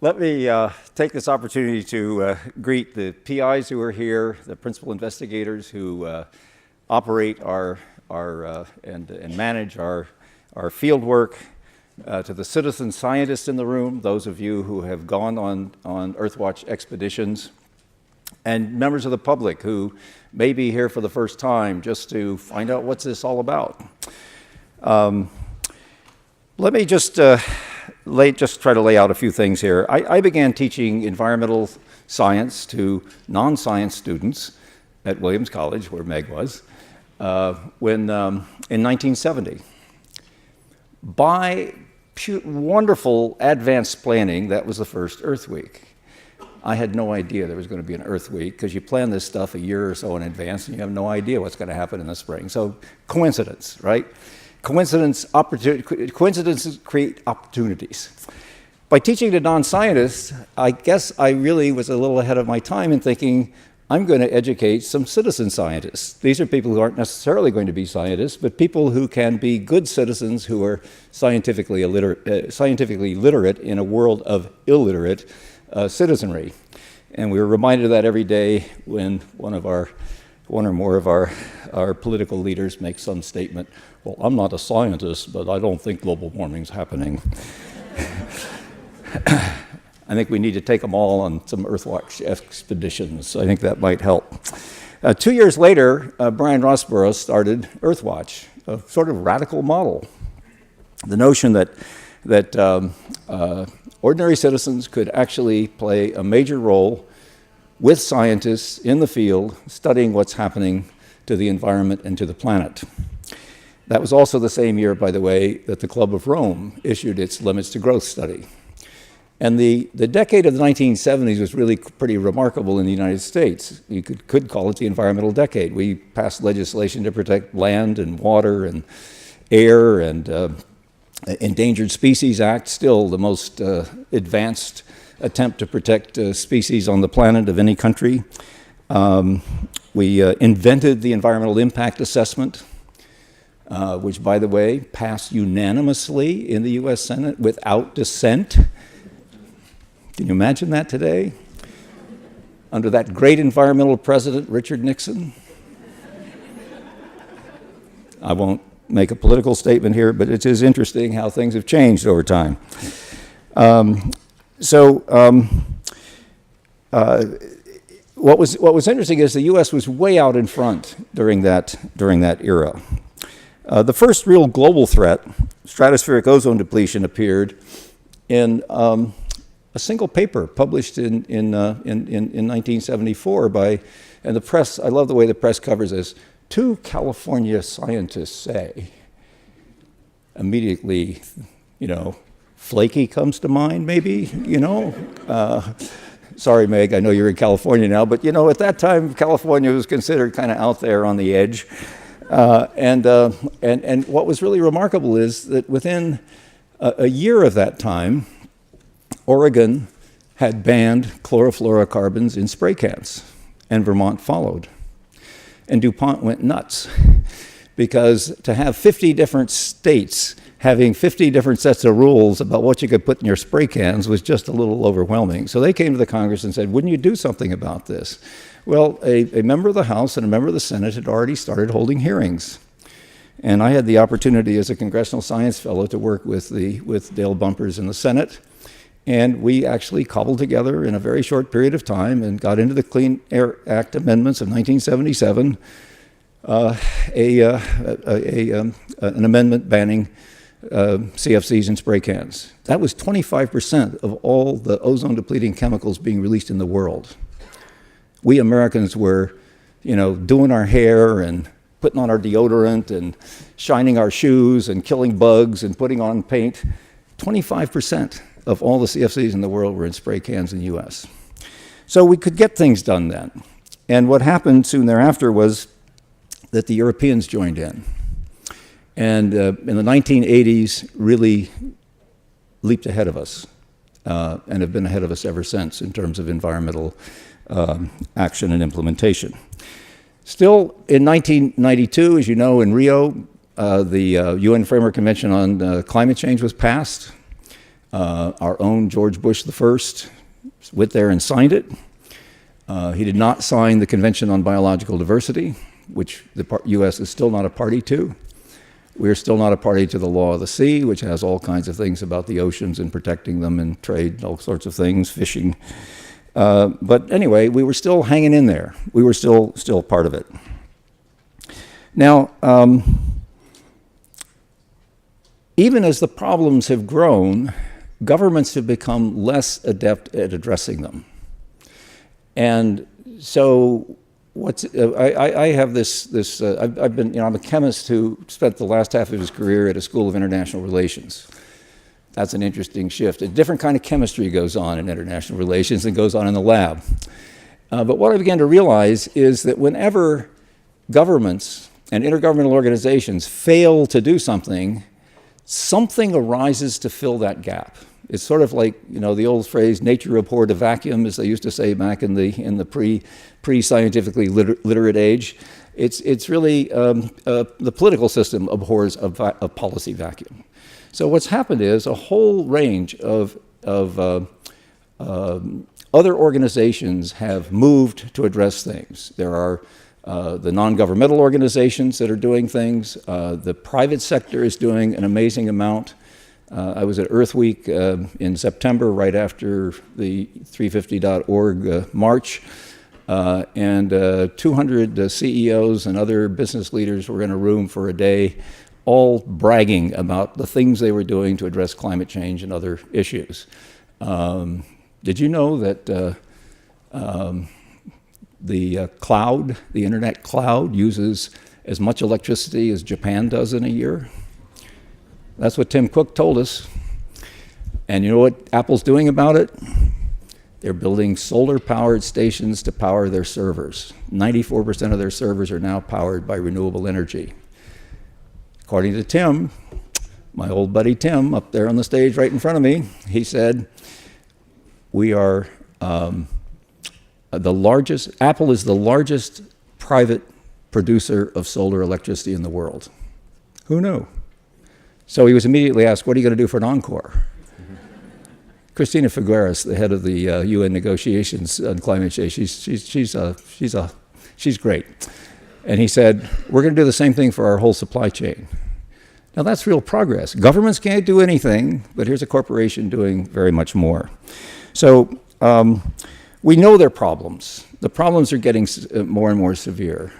Let me take this opportunity to greet the PIs who are here, the principal investigators who operate and manage our field work, to the citizen scientists in the room, those of you who have gone on Earthwatch expeditions, and members of the public who may be here for the first time just to find out what's this all about. Let me just try to lay out a few things here. I began teaching environmental science to non-science students at Williams College, where Meg was, in 1970. By wonderful advanced planning, that was the first Earth Week. I had no idea there was going to be an Earth Week because you plan this stuff a year or so in advance and you have no idea what's going to happen in the spring. So coincidence, right? Coincidences create opportunities. By teaching to non-scientists, I guess I really was a little ahead of my time in thinking, I'm going to educate some citizen scientists. These are people who aren't necessarily going to be scientists, but people who can be good citizens who are scientifically literate in a world of illiterate citizenry. And we were reminded of that every day when one or more of our political leaders make some statement, well, I'm not a scientist, but I don't think global warming's happening. I think we need to take them all on some Earthwatch expeditions. I think that might help. 2 years later, Brian Rossborough started Earthwatch, a sort of radical model. The notion that ordinary citizens could actually play a major role with scientists in the field studying what's happening to the environment and to the planet. That was also the same year, by the way, that the Club of Rome issued its Limits to Growth study. And the decade of the 1970s was really pretty remarkable in the United States. You could call it the environmental decade. We passed legislation to protect land and water and air, and Endangered Species Act, still the most advanced attempt to protect species on the planet of any country. We invented the environmental impact assessment, which, by the way, passed unanimously in the US Senate without dissent. Can you imagine that today? Under that great environmental president, Richard Nixon? I won't make a political statement here, but it is interesting how things have changed over time. What was interesting is the U.S. was way out in front during that era. The first real global threat, stratospheric ozone depletion, appeared in a single paper published in 1974 by, and the press, I love the way the press covers this, 2 California scientists say. Immediately, flaky comes to mind, maybe, Sorry, Meg, I know you're in California now, but at that time, California was considered kind of out there on the edge. And what was really remarkable is that within a year of that time, Oregon had banned chlorofluorocarbons in spray cans, and Vermont followed. And DuPont went nuts, because to have 50 different states having 50 different sets of rules about what you could put in your spray cans was just a little overwhelming. So they came to the Congress and said, wouldn't you do something about this? Well, a member of the House and a member of the Senate had already started holding hearings. And I had the opportunity as a Congressional Science Fellow to work with Dale Bumpers in the Senate. And we actually cobbled together in a very short period of time and got into the Clean Air Act amendments of 1977 an amendment banning CFCs in spray cans. That was 25% of all the ozone-depleting chemicals being released in the world. We Americans were, doing our hair and putting on our deodorant and shining our shoes and killing bugs and putting on paint. 25% of all the CFCs in the world were in spray cans in the US. So we could get things done then. And what happened soon thereafter was that the Europeans joined in. And in the 1980s, really leaped ahead of us and have been ahead of us ever since in terms of environmental action and implementation. Still, in 1992, as you know, in Rio, the UN Framework Convention on Climate Change was passed. Our own George Bush I went there and signed it. He did not sign the Convention on Biological Diversity, which the U.S. is still not a party to. We're still not a party to the Law of the Sea, which has all kinds of things about the oceans and protecting them and trade, all sorts of things, fishing. But anyway, we were still hanging in there. We were still part of it. Now, even as the problems have grown, governments have become less adept at addressing them. And so I have this I've been, I'm a chemist who spent the last half of his career at a school of international relations. That's an interesting shift. A different kind of chemistry goes on in international relations than goes on in the lab. But what I began to realize is that whenever governments and intergovernmental organizations fail to do something, something arises to fill that gap. It's sort of like, the old phrase, nature abhorred a vacuum, as they used to say back in the pre-scientifically literate age. It's really, the political system abhors a policy vacuum. So what's happened is a whole range of other organizations have moved to address things. There are the non-governmental organizations that are doing things. The private sector is doing an amazing amount. I was at Earth Week in September, right after the 350.org march, and 200 CEOs and other business leaders were in a room for a day, all bragging about the things they were doing to address climate change and other issues. Did you know that the cloud, the internet cloud, uses as much electricity as Japan does in a year? That's what Tim Cook told us. And you know what Apple's doing about it? They're building solar-powered stations to power their servers. 94% of their servers are now powered by renewable energy. According to Tim, my old buddy Tim, up there on the stage right in front of me, he said, we are Apple is the largest private producer of solar electricity in the world. Who knew? So he was immediately asked, what are you going to do for an encore? Christina Figueres, the head of the UN negotiations on climate change, she's great. And he said, we're going to do the same thing for our whole supply chain. Now that's real progress. Governments can't do anything, but here's a corporation doing very much more. So we know there are problems. The problems are getting more and more severe.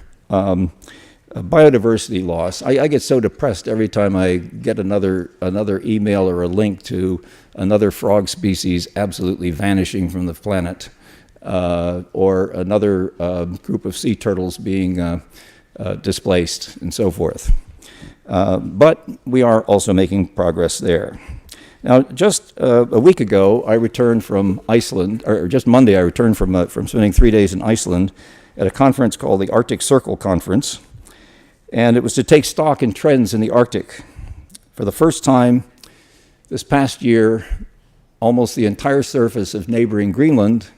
Biodiversity loss. I get so depressed every time I get another email or a link to another frog species absolutely vanishing from the planet, or another group of sea turtles being displaced, and so forth. But we are also making progress there. Now, just a week ago, I returned from Iceland, or just Monday, I returned from spending 3 days in Iceland at a conference called the Arctic Circle Conference. And it was to take stock in trends in the Arctic. For the first time this past year, almost the entire surface of neighboring Greenland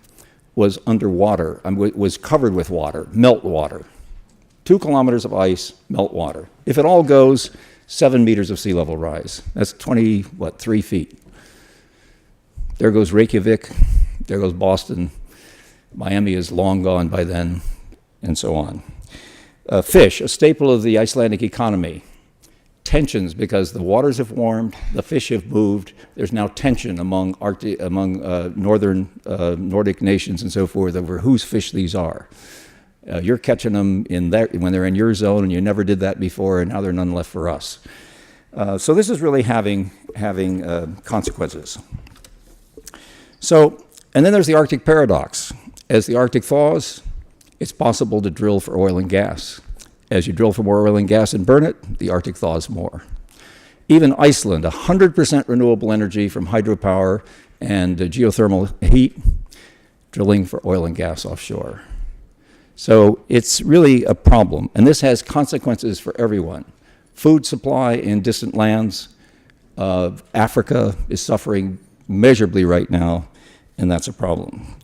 was underwater, was covered with water, melt water. 2 kilometers of ice, melt water. If it all goes, 7 meters of sea level rise. That's 3 feet. There goes Reykjavik, there goes Boston. Miami is long gone by then, and so on. Fish, a staple of the Icelandic economy. Tensions because the waters have warmed, the fish have moved. There's now tension among northern Nordic nations and so forth over whose fish these are. You're catching them when they're in your zone, and you never did that before, and now there are none left for us. So this is really having consequences. So, and then there's the Arctic paradox. As the Arctic thaws, it's possible to drill for oil and gas. As you drill for more oil and gas and burn it, the Arctic thaws more. Even Iceland, 100% renewable energy from hydropower and geothermal heat, drilling for oil and gas offshore. So it's really a problem, and this has consequences for everyone. Food supply in distant lands. Africa is suffering measurably right now, and that's a problem.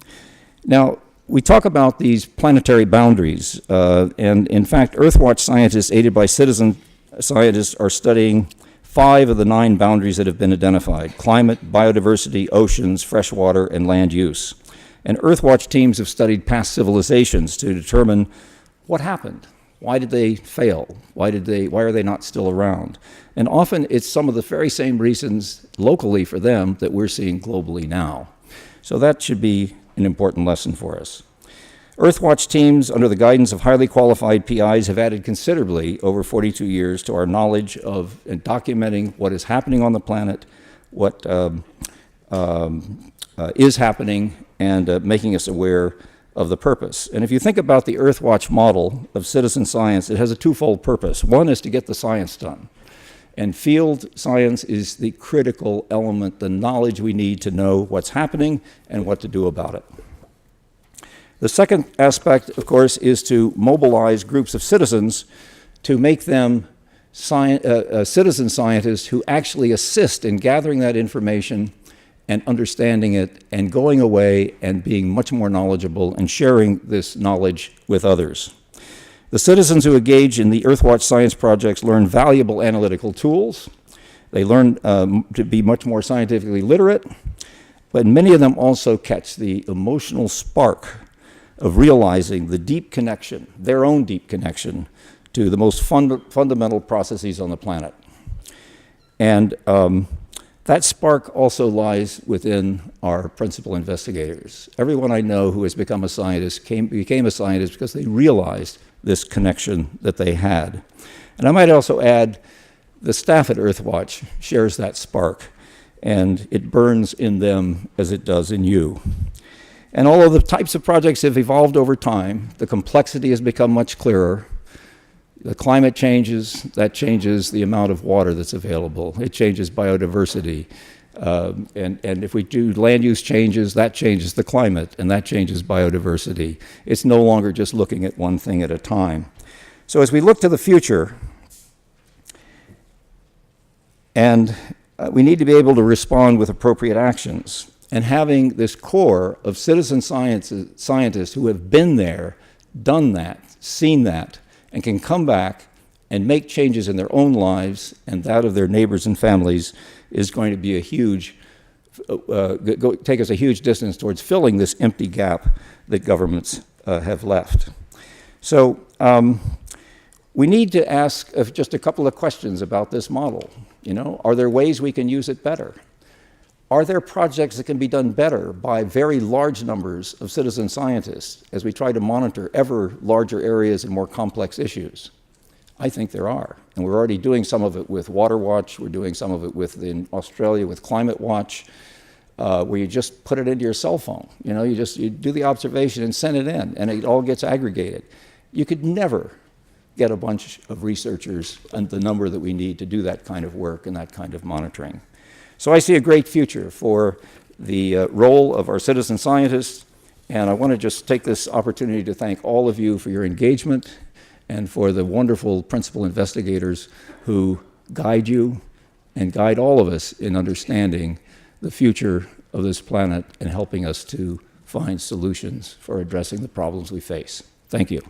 Now, we talk about these planetary boundaries, and in fact, Earthwatch scientists, aided by citizen scientists, are studying 5 of the 9 boundaries that have been identified: climate, biodiversity, oceans, freshwater, and land use. And Earthwatch teams have studied past civilizations to determine what happened. Why did they fail? Why are they not still around? And often it's some of the very same reasons locally for them that we're seeing globally now. So that should be an important lesson for us. Earthwatch teams, under the guidance of highly qualified PIs, have added considerably over 42 years to our knowledge of and documenting what is happening on the planet, what is happening, and making us aware of the purpose. And if you think about the Earthwatch model of citizen science, it has a twofold purpose. One is to get the science done. And field science is the critical element, the knowledge we need to know what's happening and what to do about it. The second aspect, of course, is to mobilize groups of citizens to make them citizen scientists who actually assist in gathering that information and understanding it and going away and being much more knowledgeable and sharing this knowledge with others. The citizens who engage in the Earthwatch science projects learn valuable analytical tools. They learn to be much more scientifically literate, but many of them also catch the emotional spark of realizing the deep connection, their own deep connection, to the most fundamental processes on the planet. And that spark also lies within our principal investigators. Everyone I know who has become a scientist became a scientist because they realized this connection that they had. And I might also add, the staff at Earthwatch shares that spark, and it burns in them as it does in you. And although the types of projects have evolved over time, the complexity has become much clearer. The climate changes, that changes the amount of water that's available. It changes biodiversity. And if we do land use changes, that changes the climate, and that changes biodiversity. It's no longer just looking at one thing at a time. So as we look to the future, and we need to be able to respond with appropriate actions. And having this core of citizen scientists who have been there, done that, seen that, and can come back and make changes in their own lives and that of their neighbors and families is going to be a huge, take us a huge distance towards filling this empty gap that governments have left. So we need to ask just a couple of questions about this model. You know, are there ways we can use it better? Are there projects that can be done better by very large numbers of citizen scientists as we try to monitor ever larger areas and more complex issues? I think there are. And we're already doing some of it with Water Watch. We're doing some of it in Australia with Climate Watch, where you just put it into your cell phone. You know, you do the observation and send it in, and it all gets aggregated. You could never get a bunch of researchers and the number that we need to do that kind of work and that kind of monitoring. So I see a great future for the role of our citizen scientists, and I want to just take this opportunity to thank all of you for your engagement and for the wonderful principal investigators who guide you and guide all of us in understanding the future of this planet and helping us to find solutions for addressing the problems we face. Thank you.